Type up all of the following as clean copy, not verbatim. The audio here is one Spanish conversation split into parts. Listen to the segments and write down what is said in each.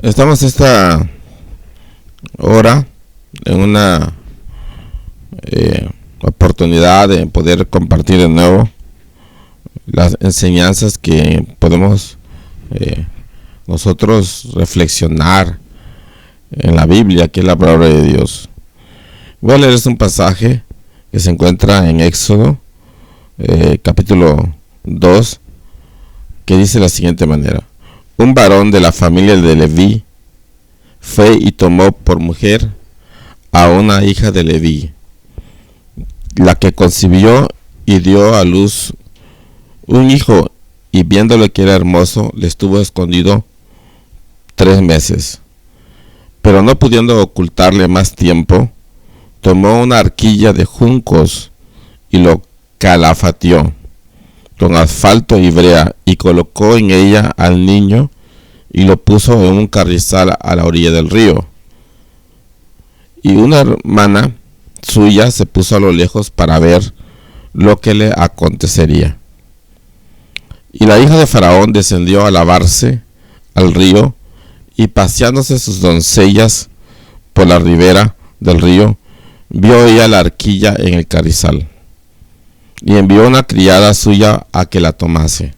Estamos esta hora en una oportunidad de poder compartir de nuevo las enseñanzas que podemos nosotros reflexionar en la Biblia, que es la palabra de Dios. Voy a leerles un pasaje que se encuentra en Éxodo capítulo 2, que dice de la siguiente manera: un varón de la familia de Leví fue y tomó por mujer a una hija de Leví, la que concibió y dio a luz un hijo, y viéndole que era hermoso, le estuvo escondido 3 meses. Pero no pudiendo ocultarle más tiempo, tomó una arquilla de juncos y lo calafateó con asfalto y brea, y colocó en ella al niño y lo puso en un carrizal a la orilla del río. Y una hermana suya se puso a lo lejos para ver lo que le acontecería. Y la hija de Faraón descendió a lavarse al río, y paseándose sus doncellas por la ribera del río, vio ella la arquilla en el carrizal, y envió una criada suya a que la tomase.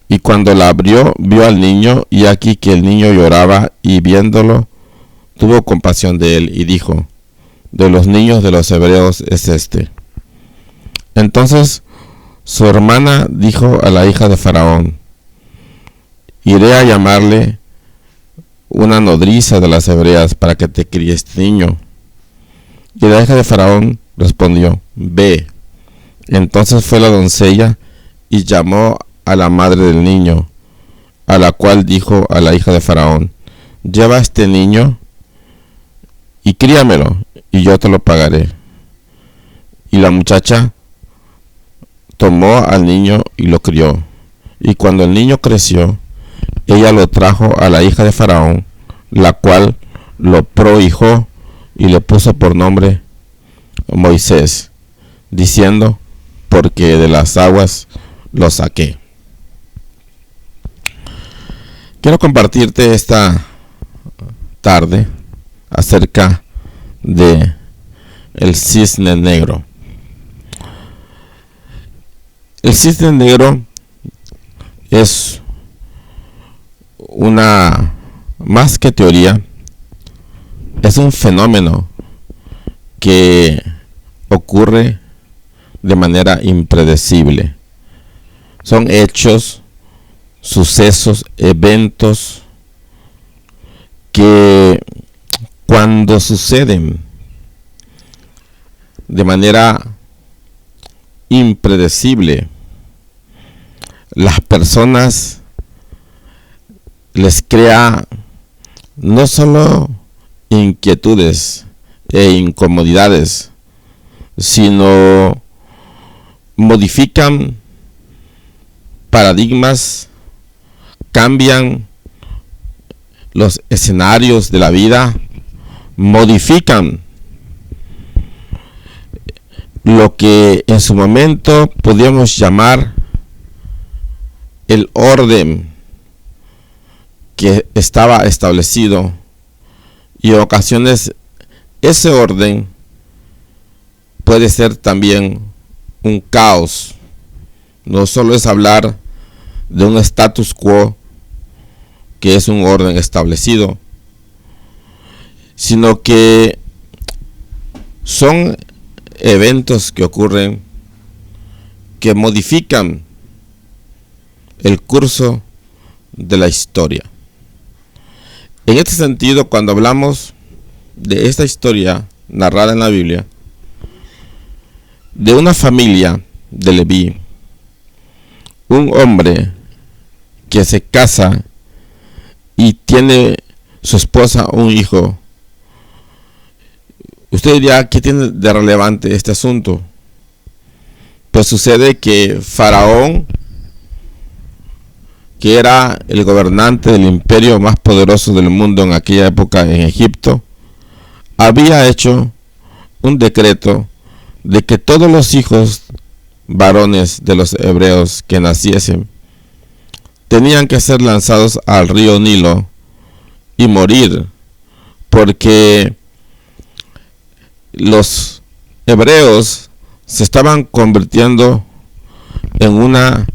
Y cuando la abrió, vio al niño, y aquí que el niño lloraba, y viéndolo, tuvo compasión de él, y dijo: de los niños de los hebreos es este. Entonces su hermana dijo a la hija de Faraón: iré a llamarle una nodriza de las hebreas para que te críe este niño. Y la hija de Faraón respondió: ve. Entonces fue la doncella y llamó a la madre del niño, a la cual dijo a la hija de Faraón: lleva a este niño y críamelo, y yo te lo pagaré. Y la muchacha tomó al niño y lo crió. Y cuando el niño creció, ella lo trajo a la hija de Faraón, la cual lo prohijó y le puso por nombre Moisés, diciendo: porque de las aguas lo saqué. Quiero compartirte esta tarde acerca de el cisne negro. El cisne negro es una, más que teoría, es un fenómeno que ocurre de manera impredecible. Son hechos, sucesos, eventos que cuando suceden de manera impredecible, las personas les crea no solo inquietudes e incomodidades, sino modifican paradigmas, cambian los escenarios de la vida, modifican lo que en su momento podríamos llamar el orden que estaba establecido, y en ocasiones ese orden puede ser también un caos. No solo es hablar de un status quo, que es un orden establecido, sino que son eventos que ocurren que modifican el curso de la historia. En este sentido, cuando hablamos de esta historia narrada en la Biblia, de una familia de Leví, un hombre que se casa y tiene su esposa un hijo, usted diría: ¿qué tiene de relevante este asunto? Pues sucede que Faraón, que era el gobernante del imperio más poderoso del mundo en aquella época en Egipto, había hecho un decreto de que todos los hijos varones de los hebreos que naciesen tenían que ser lanzados al río Nilo y morir, porque los hebreos se estaban convirtiendo en una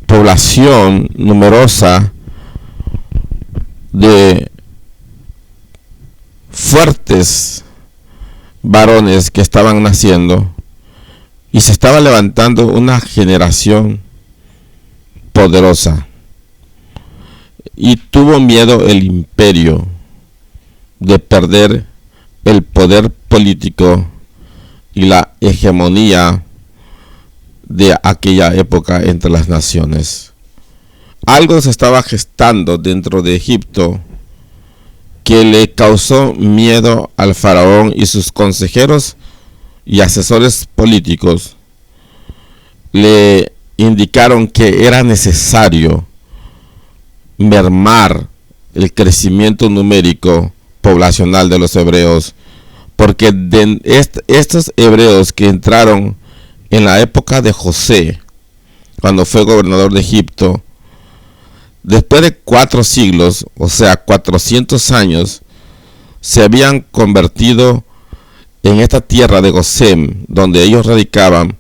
población numerosa de fuertes varones que estaban naciendo, y se estaba levantando una generación poderosa, y tuvo miedo el imperio de perder el poder político y la hegemonía de aquella época entre las naciones. Algo se estaba gestando dentro de Egipto que le causó miedo al faraón, y sus consejeros y asesores políticos le indicaron que era necesario mermar el crecimiento numérico poblacional de los hebreos, porque estos hebreos que entraron en la época de José, cuando fue gobernador de Egipto, después de 4 siglos, o sea 400 años, se habían convertido en esta tierra de Gosén, donde ellos radicaban,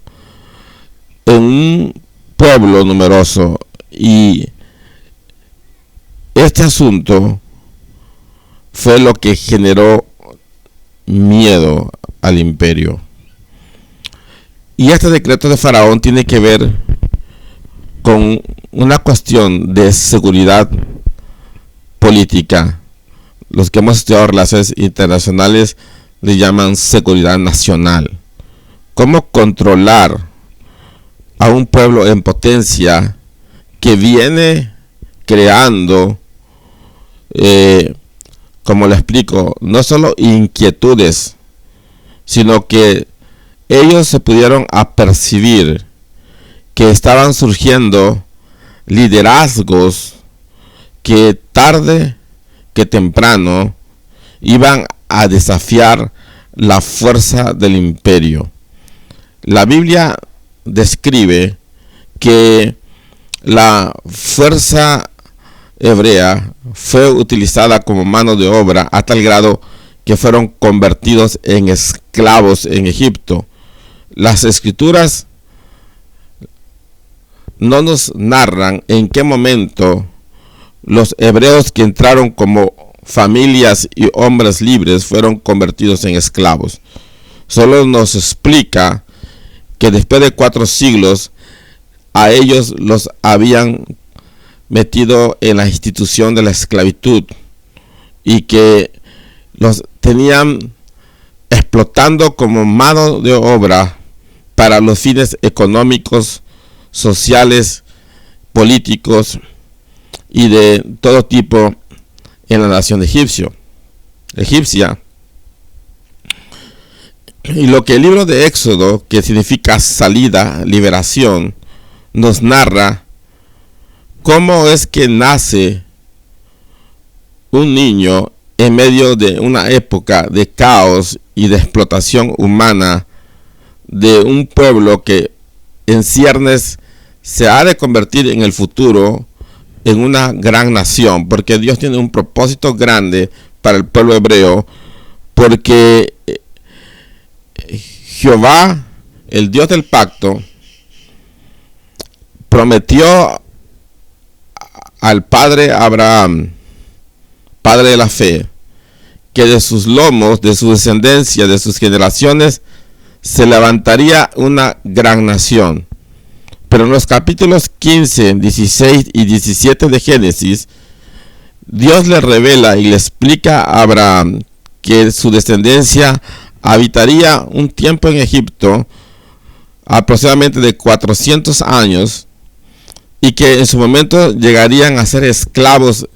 en un pueblo numeroso. Y este asunto fue lo que generó miedo al imperio. Y este decreto de Faraón tiene que ver con una cuestión de seguridad política. Los que hemos estudiado relaciones internacionales le llaman seguridad nacional. ¿Cómo controlar a un pueblo en potencia que viene creando, como le explico, no solo inquietudes, sino que ellos se pudieron apercibir que estaban surgiendo liderazgos que tarde que temprano iban a desafiar la fuerza del imperio. La Biblia describe que la fuerza hebrea fue utilizada como mano de obra a tal grado que fueron convertidos en esclavos en Egipto. Las escrituras no nos narran en qué momento los hebreos que entraron como familias y hombres libres fueron convertidos en esclavos. Solo nos explica que después de 4 siglos a ellos los habían metido en la institución de la esclavitud y que los tenían explotando como mano de obra para los fines económicos, sociales, políticos y de todo tipo en la nación egipcia. Y lo que el libro de Éxodo, que significa salida, liberación, nos narra cómo es que nace un niño en medio de una época de caos y de explotación humana de un pueblo que en ciernes se ha de convertir en el futuro en una gran nación, porque Dios tiene un propósito grande para el pueblo hebreo, porque Jehová, el Dios del pacto, prometió al padre Abraham, padre de la fe, que de sus lomos, de su descendencia, de sus generaciones, se levantaría una gran nación. Pero en los capítulos 15, 16 y 17 de Génesis, Dios le revela y le explica a Abraham que su descendencia habitaría un tiempo en Egipto, aproximadamente de 400 años, y que en su momento llegarían a ser esclavos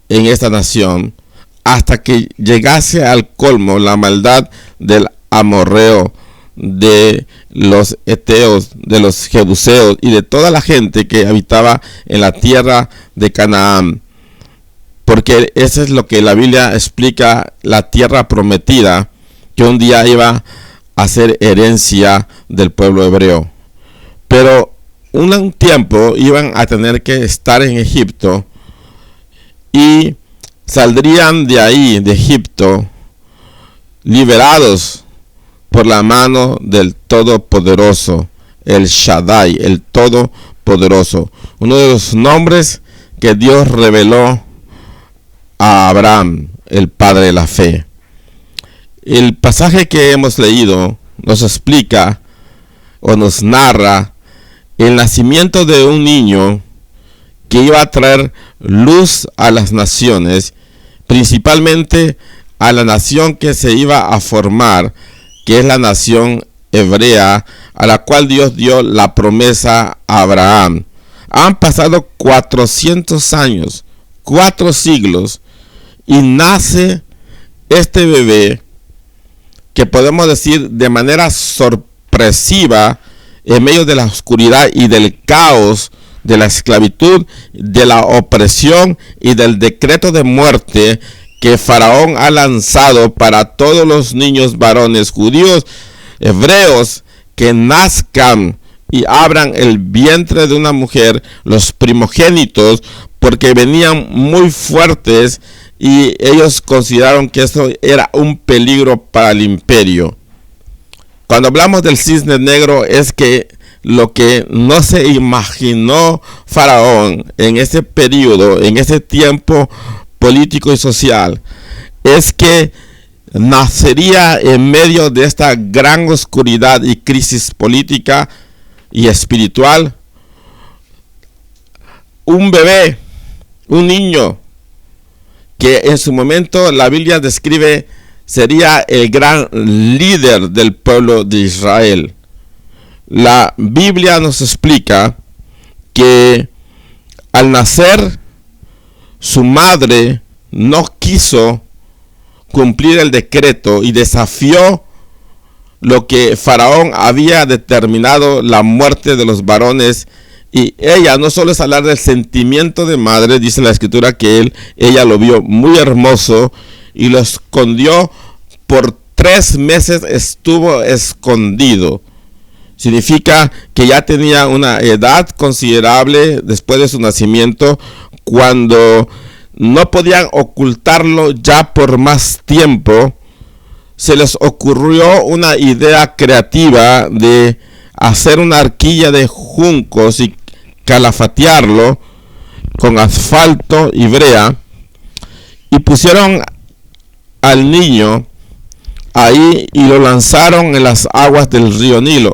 en esta nación, hasta que llegase al colmo la maldad del amorreo, de los eteos, de los jebuseos y de toda la gente que habitaba en la tierra de Canaán, porque eso es lo que la Biblia explica, la tierra prometida que un día iba a ser herencia del pueblo hebreo. Pero un tiempo iban a tener que estar en Egipto, y saldrían de ahí, de Egipto, liberados por la mano del Todopoderoso, el Shaddai, el Todopoderoso. Uno de los nombres que Dios reveló a Abraham, el padre de la fe. El pasaje que hemos leído nos explica o nos narra el nacimiento de un niño que iba a traer luz a las naciones, principalmente a la nación que se iba a formar, que es la nación hebrea, a la cual Dios dio la promesa a Abraham. Han pasado 400 años, 4 siglos, y nace este bebé que podemos decir de manera sorpresiva, en medio de la oscuridad y del caos, de la esclavitud, de la opresión y del decreto de muerte que Faraón ha lanzado para todos los niños varones judíos, hebreos, que nazcan y abran el vientre de una mujer, los primogénitos, porque venían muy fuertes y ellos consideraron que eso era un peligro para el imperio. Cuando hablamos del cisne negro, es que lo que no se imaginó Faraón en ese periodo, en ese tiempo político y social, es que nacería en medio de esta gran oscuridad y crisis política y espiritual un bebé, un niño, que en su momento la Biblia describe sería el gran líder del pueblo de Israel. La Biblia nos explica que al nacer su madre no quiso cumplir el decreto y desafió lo que Faraón había determinado, la muerte de los varones. Y ella, no solo es hablar del sentimiento de madre, dice la escritura que ella lo vio muy hermoso y lo escondió por 3 meses, estuvo escondido. Significa que ya tenía una edad considerable después de su nacimiento, cuando no podían ocultarlo ya por más tiempo. Se les ocurrió una idea creativa de hacer una arquilla de juncos y calafatearlo con asfalto y brea, y pusieron al niño ahí y lo lanzaron en las aguas del río Nilo.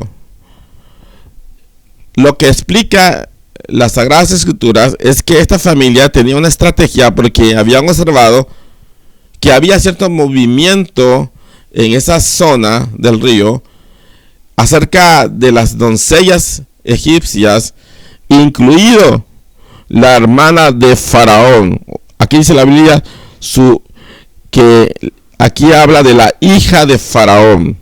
Lo que explica las Sagradas Escrituras es que esta familia tenía una estrategia, porque habían observado que había cierto movimiento en esa zona del río acerca de las doncellas egipcias, incluido la hermana de Faraón. Aquí dice la Biblia que aquí habla de la hija de Faraón,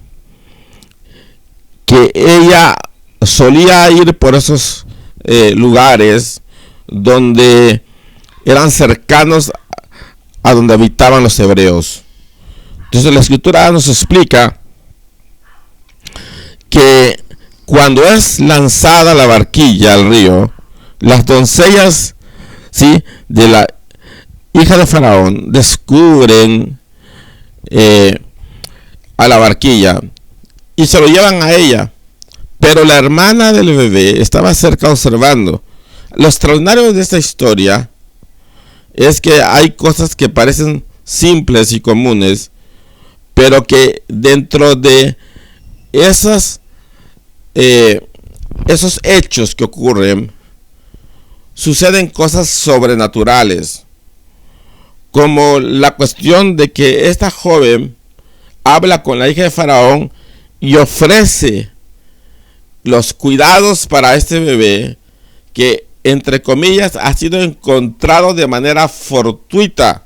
que ella solía ir por esos lugares donde eran cercanos a donde habitaban los hebreos. Entonces la escritura nos explica que cuando es lanzada la barquilla al río, las doncellas, ¿sí?, de la hija de Faraón descubren a la barquilla y se lo llevan a ella, pero la hermana del bebé estaba cerca observando. Lo extraordinario de esta historia es que hay cosas que parecen simples y comunes, pero que dentro de esos hechos que ocurren, suceden cosas sobrenaturales, como la cuestión de que esta joven habla con la hija de Faraón y ofrece los cuidados para este bebé que, entre comillas, ha sido encontrado de manera fortuita.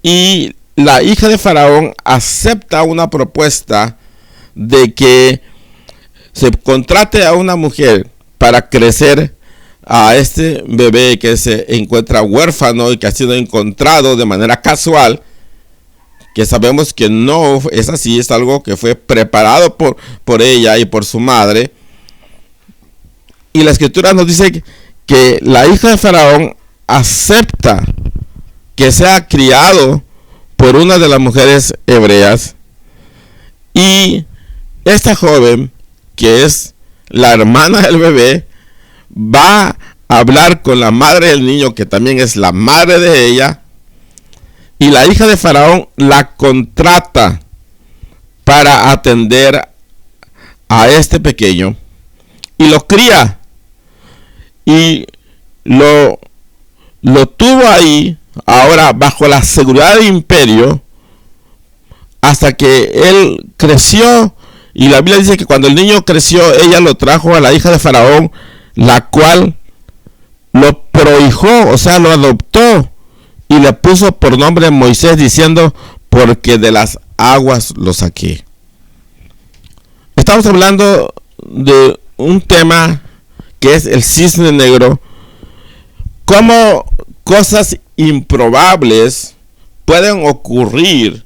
Y la hija de Faraón acepta una propuesta de que se contrate a una mujer para crecer a este bebé que se encuentra huérfano y que ha sido encontrado de manera casual, que sabemos que no es así, es algo que fue preparado por ella y por su madre. Y la escritura nos dice que la hija de Faraón acepta que sea criado por una de las mujeres hebreas, y esta joven, que es la hermana del bebé, va a hablar con la madre del niño, que también es la madre de ella, y la hija de Faraón la contrata para atender a este pequeño y lo cría, y lo tuvo ahí ahora bajo la seguridad del imperio hasta que él creció. Y la Biblia dice que cuando el niño creció, ella lo trajo a la hija de Faraón, la cual lo prohijó, o sea, lo adoptó, y le puso por nombre Moisés, diciendo: porque de las aguas lo saqué. Estamos hablando de un tema que es el cisne negro, cómo cosas improbables pueden ocurrir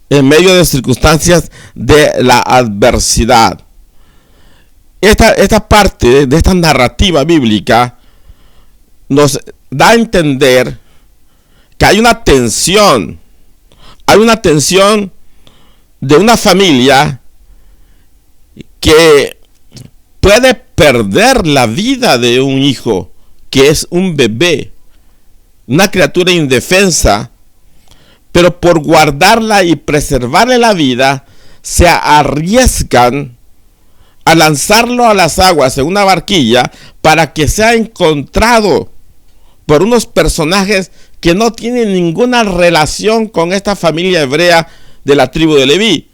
en medio de circunstancias de la adversidad. Esta parte de esta narrativa bíblica nos da a entender que hay una tensión de una familia que puede perder la vida de un hijo, que es un bebé, una criatura indefensa, pero por guardarla y preservarle la vida, se arriesgan a lanzarlo a las aguas en una barquilla para que sea encontrado por unos personajes que no tienen ninguna relación con esta familia hebrea de la tribu de Leví,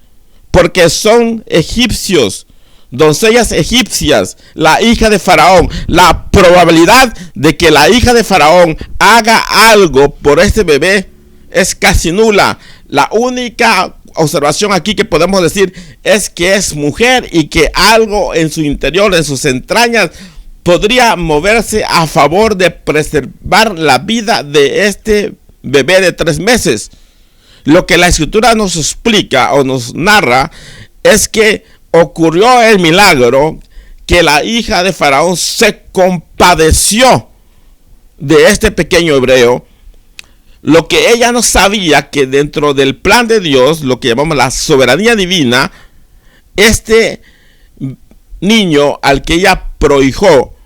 porque son egipcios, doncellas egipcias, la hija de Faraón. La probabilidad de que la hija de Faraón haga algo por este bebé es casi nula. La única observación aquí que podemos decir es que es mujer y que algo en su interior, en sus entrañas, podría moverse a favor de preservar la vida de este bebé de 3 meses. Lo que la escritura nos explica o nos narra es que ocurrió el milagro, que la hija de Faraón se compadeció de este pequeño hebreo. Lo que ella no sabía, que dentro del plan de Dios, lo que llamamos la soberanía divina, este niño al que ella prohijó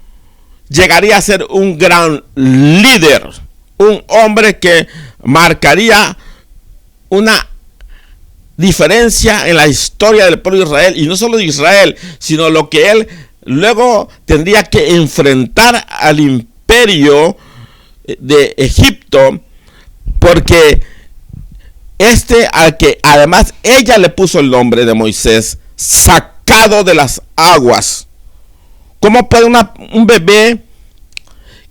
llegaría a ser un gran líder, un hombre que marcaría una diferencia en la historia del pueblo de Israel, y no solo de Israel, sino lo que él luego tendría que enfrentar al imperio de Egipto, porque al que además ella le puso el nombre de Moisés, sacado de las aguas. ¿Cómo puede un bebé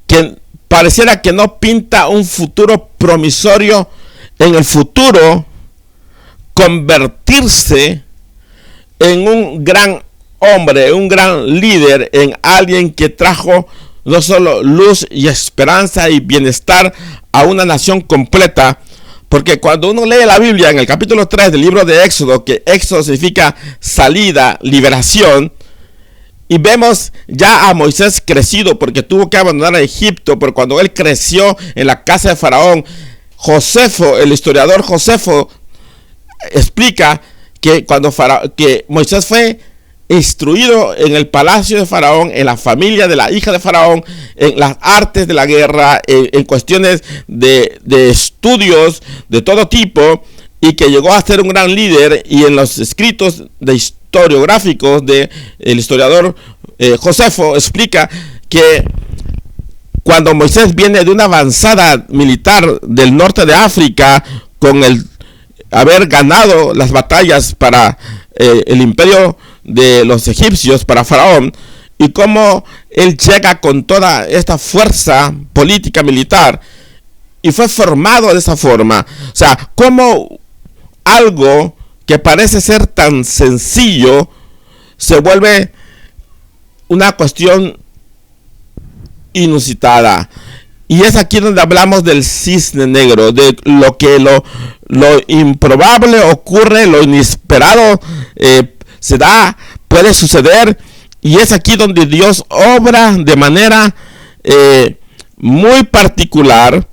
que pareciera que no pinta un futuro promisorio en el futuro convertirse en un gran hombre, un gran líder, en alguien que trajo no solo luz y esperanza y bienestar a una nación completa? Porque cuando uno lee la Biblia en el capítulo 3 del libro de Éxodo, que Éxodo significa salida, liberación, y vemos ya a Moisés crecido, porque tuvo que abandonar a Egipto, pero cuando él creció en la casa de Faraón, Josefo, el historiador Josefo, explica que que Moisés fue instruido en el palacio de Faraón, en la familia de la hija de Faraón, en las artes de la guerra, en cuestiones de estudios de todo tipo, y que llegó a ser un gran líder. Y en los escritos historiográficos del historiador Josefo explica que cuando Moisés viene de una avanzada militar del norte de África, con el haber ganado las batallas para el imperio de los egipcios, para Faraón, y cómo él llega con toda esta fuerza política militar y fue formado de esa forma. O sea, cómo algo que parece ser tan sencillo se vuelve una cuestión inusitada. Y es aquí donde hablamos del cisne negro, de lo que lo improbable ocurre, lo inesperado se da, puede suceder. Y es aquí donde Dios obra de manera muy particular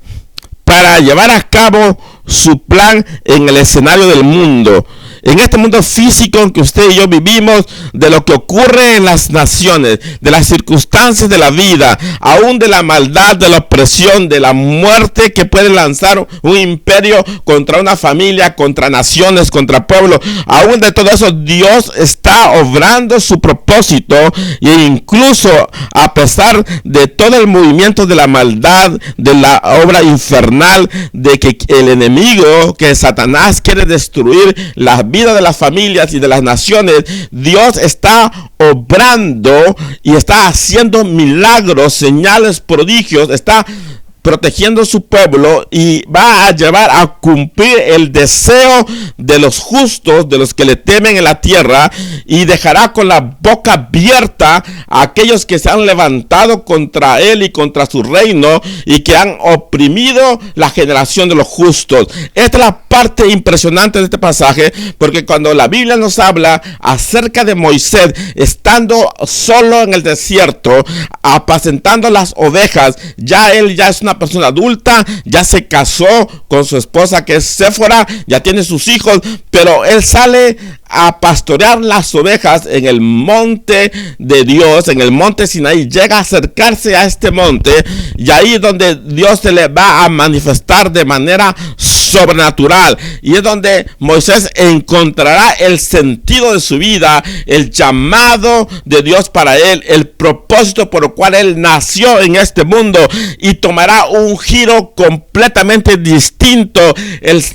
para para llevar a cabo su plan en el escenario del mundo. En este mundo físico en que usted y yo vivimos, de lo que ocurre en las naciones, de las circunstancias de la vida, aún de la maldad, de la opresión, de la muerte que puede lanzar un imperio contra una familia, contra naciones, contra pueblos, aún de todo eso, Dios está obrando su propósito, e incluso a pesar de todo el movimiento de la maldad, de la obra infernal, de que el enemigo, que Satanás quiere destruir la vida de las familias y de las naciones, Dios está obrando y está haciendo milagros, señales, prodigios, está protegiendo su pueblo y va a llevar a cumplir el deseo de los justos, de los que le temen en la tierra, y dejará con la boca abierta a aquellos que se han levantado contra él y contra su reino y que han oprimido la generación de los justos. Esta es la parte impresionante de este pasaje, porque cuando la Biblia nos habla acerca de Moisés estando solo en el desierto apacentando las ovejas, él ya es una persona adulta, ya se casó con su esposa que es Séfora, ya tiene sus hijos, pero él sale a pastorear las ovejas en el monte de Dios, en el monte Sinaí. Llega a acercarse a este monte y ahí es donde Dios se le va a manifestar de manera sobrenatural, y es donde Moisés encontrará el sentido de su vida, el llamado de Dios para él, el propósito por el cual él nació en este mundo, y tomará un giro completamente distinto,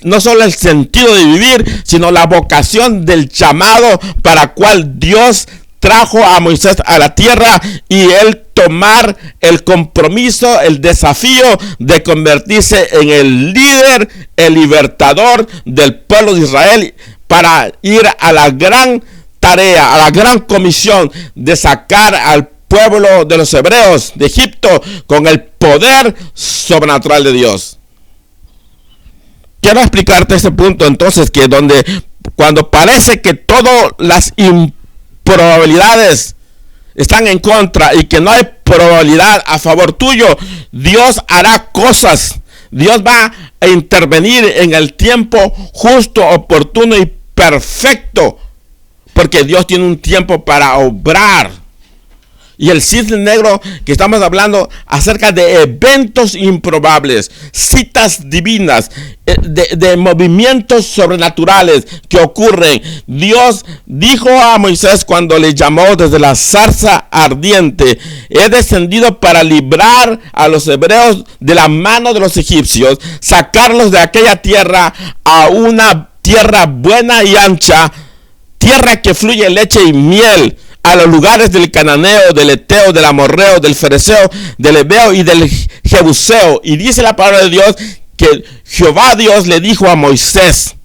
no solo el sentido de vivir, sino la vocación del llamado para cual Dios trajo a Moisés a la tierra, y él tomar el compromiso, el desafío de convertirse en el líder, el libertador del pueblo de Israel, para ir a la gran tarea, a la gran comisión de sacar al pueblo de los hebreos de Egipto con el poder sobrenatural de Dios. Quiero explicarte este punto entonces, que cuando parece que todas las improbabilidades están en contra y que no hay probabilidad a favor tuyo, Dios hará cosas. Dios va a intervenir en el tiempo justo, oportuno y perfecto, porque Dios tiene un tiempo para obrar. Y el cisne negro, que estamos hablando acerca de eventos improbables, citas divinas, de movimientos sobrenaturales que ocurren. Dios dijo a Moisés cuando le llamó desde la zarza ardiente: he descendido para librar a los hebreos de la mano de los egipcios, sacarlos de aquella tierra a una tierra buena y ancha, tierra que fluye leche y miel, a los lugares del cananeo, del eteo, del amorreo, del fereceo, del heveo y del jebuseo. Y dice la palabra de Dios que Jehová Dios le dijo a Moisés: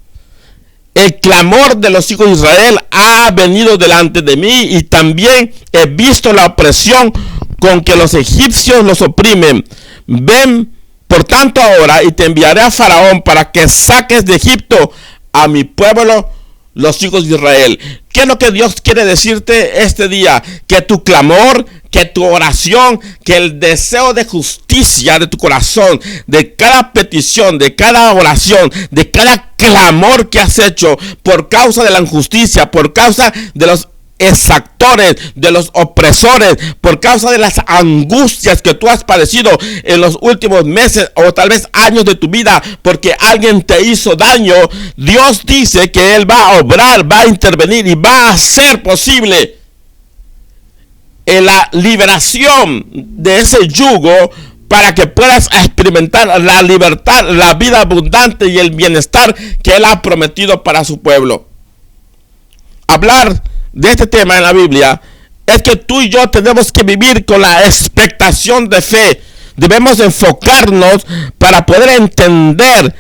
el clamor de los hijos de Israel ha venido delante de mí, y también he visto la opresión con que los egipcios los oprimen. Ven por tanto ahora, y te enviaré a Faraón para que saques de Egipto a mi pueblo, los hijos de Israel. ¿Qué es lo que Dios quiere decirte este día? Que tu clamor, que tu oración, que el deseo de justicia de tu corazón, de cada petición, de cada oración, de cada clamor que has hecho por causa de la injusticia, por causa de los exactores, de los opresores, por causa de las angustias que tú has padecido en los últimos meses o tal vez años de tu vida, porque alguien te hizo daño, Dios dice que Él va a obrar, va a intervenir y va a hacer posible la liberación de ese yugo, para que puedas experimentar la libertad, la vida abundante y el bienestar que Él ha prometido para su pueblo. Hablar de este tema en la Biblia es que tú y yo tenemos que vivir con la expectación de fe. Debemos enfocarnos para poder entender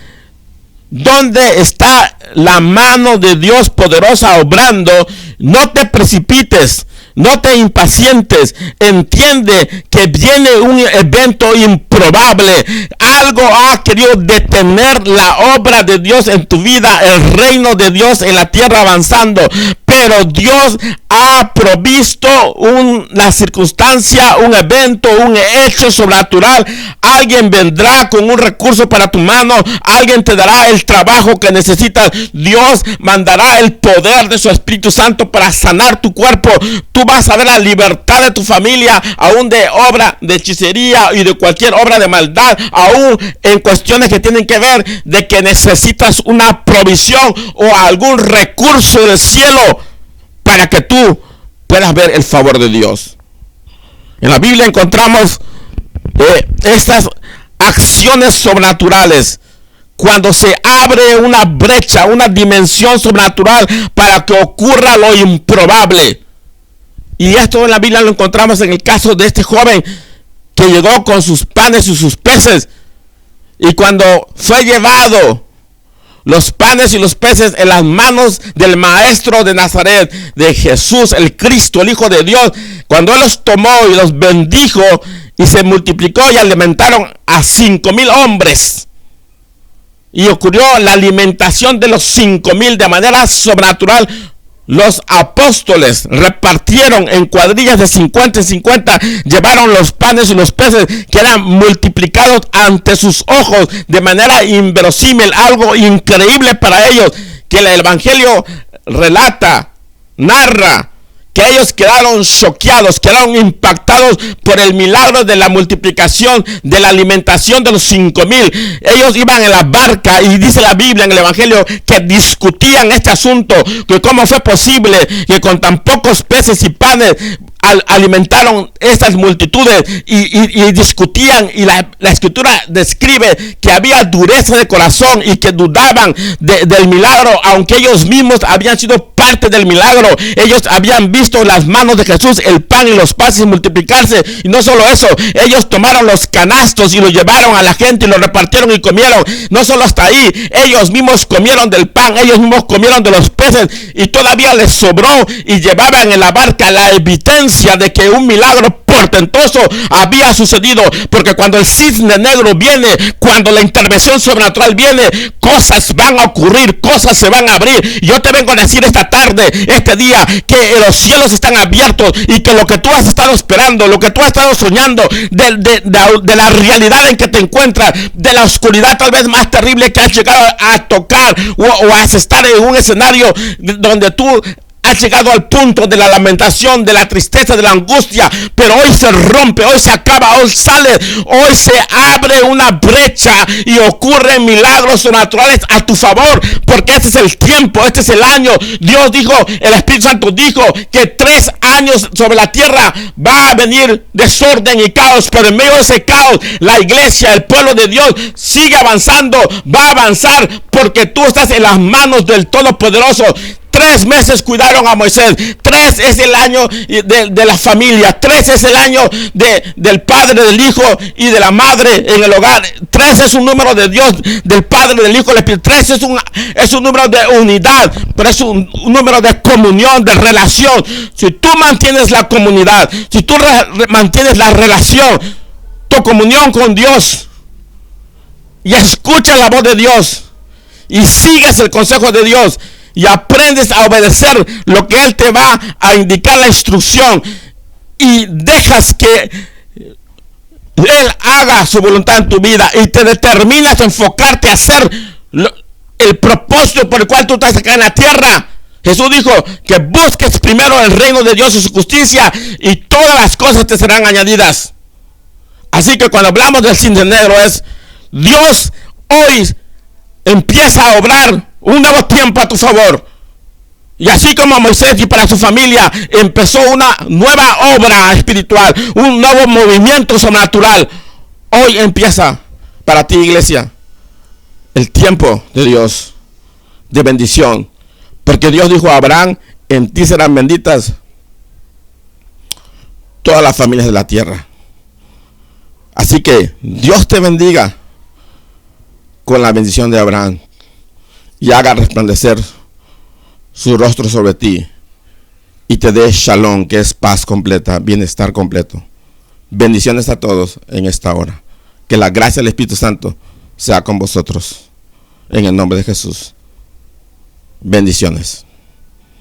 dónde está la mano de Dios poderosa obrando. No te precipites, no te impacientes, entiende que viene un evento improbable. Algo ha querido detener la obra de Dios en tu vida, el reino de Dios en la tierra avanzando, pero pero Dios ha provisto una circunstancia, un evento, un hecho sobrenatural. Alguien vendrá con un recurso para tu mano, alguien te dará el trabajo que necesitas. Dios mandará el poder de su Espíritu Santo para sanar tu cuerpo. Tú vas a ver la libertad de tu familia, aún de obra de hechicería y de cualquier obra de maldad, aún en cuestiones que tienen que ver de que necesitas una provisión o algún recurso del cielo para que tú puedas ver el favor de Dios. En la Biblia encontramos estas acciones sobrenaturales cuando se abre una brecha, una dimensión sobrenatural para que ocurra lo improbable. Y esto en la Biblia lo encontramos en el caso de este joven que llegó con sus panes y sus peces, y cuando fue llevado los panes y los peces en las manos del maestro de Nazaret, de Jesús, el Cristo, el Hijo de Dios, cuando él los tomó y los bendijo y se multiplicó y alimentaron a 5,000 hombres, y ocurrió la alimentación de los 5,000 de manera sobrenatural, los apóstoles repartieron en cuadrillas de 50 en 50, llevaron los panes y los peces que eran multiplicados ante sus ojos de manera inverosímil, algo increíble para ellos, que el evangelio relata, narra, que ellos quedaron choqueados, quedaron impactados por el milagro de la multiplicación, de la alimentación de los 5,000. Ellos iban en la barca y dice la Biblia en el evangelio que discutían este asunto, que cómo fue posible que con tan pocos peces y panes alimentaron estas multitudes, y discutían, y la escritura describe que había dureza de corazón y que dudaban del milagro, aunque ellos mismos habían sido parte del milagro. Ellos habían visto las manos de Jesús, el pan y los peces multiplicarse, y no solo eso, ellos tomaron los canastos y los llevaron a la gente y los repartieron y comieron. No solo hasta ahí, ellos mismos comieron del pan, ellos mismos comieron de los peces, y todavía les sobró, y llevaban en la barca la evidencia de que un milagro portentoso había sucedido, porque cuando el cisne negro viene, cuando la intervención sobrenatural viene, cosas van a ocurrir, cosas se van a abrir. Yo te vengo a decir esta tarde, este día, que los cielos están abiertos, y que lo que tú has estado esperando, lo que tú has estado soñando, de la realidad en que te encuentras, de la oscuridad tal vez más terrible que has llegado a tocar, o a estar en un escenario donde tú has llegado al punto de la lamentación, de la tristeza, de la angustia, pero hoy se rompe, hoy se acaba, hoy sale, hoy se abre una brecha y ocurren milagros sobrenaturales a tu favor, porque este es el tiempo, este es el año. Dios dijo, el Espíritu Santo dijo que 3 años sobre la tierra va a venir desorden y caos, pero en medio de ese caos, la iglesia, el pueblo de Dios sigue avanzando, va a avanzar, porque tú estás en las manos del Todopoderoso. 3 meses cuidaron a Moisés. 3 es el año de la familia. 3 es el año del padre, del hijo y de la madre en el hogar. 3 es un número de Dios, del Padre, del Hijo, del Espíritu. 3 es un número de unidad, pero es un número de comunión, de relación. Si tú mantienes la comunidad, si tú mantienes la relación, tu comunión con Dios, y escuchas la voz de Dios, y sigues el consejo de Dios, y aprendes a obedecer lo que Él te va a indicar, la instrucción, y dejas que Él haga su voluntad en tu vida, y te determinas a enfocarte a hacer el propósito por el cual tú estás acá en la tierra. Jesús dijo que busques primero el reino de Dios y su justicia, y todas las cosas te serán añadidas. Así que cuando hablamos del cisne negro, es Dios hoy empieza a obrar un nuevo tiempo a tu favor. Y así como Moisés y para su familia empezó una nueva obra espiritual, un nuevo movimiento sobrenatural, hoy empieza para ti, iglesia, el tiempo de Dios, de bendición. Porque Dios dijo a Abraham, en ti serán benditas todas las familias de la tierra. Así que Dios te bendiga con la bendición de Abraham, y haga resplandecer su rostro sobre ti, y te dé shalom, que es paz completa, bienestar completo. Bendiciones a todos en esta hora. Que la gracia del Espíritu Santo sea con vosotros. En el nombre de Jesús. Bendiciones.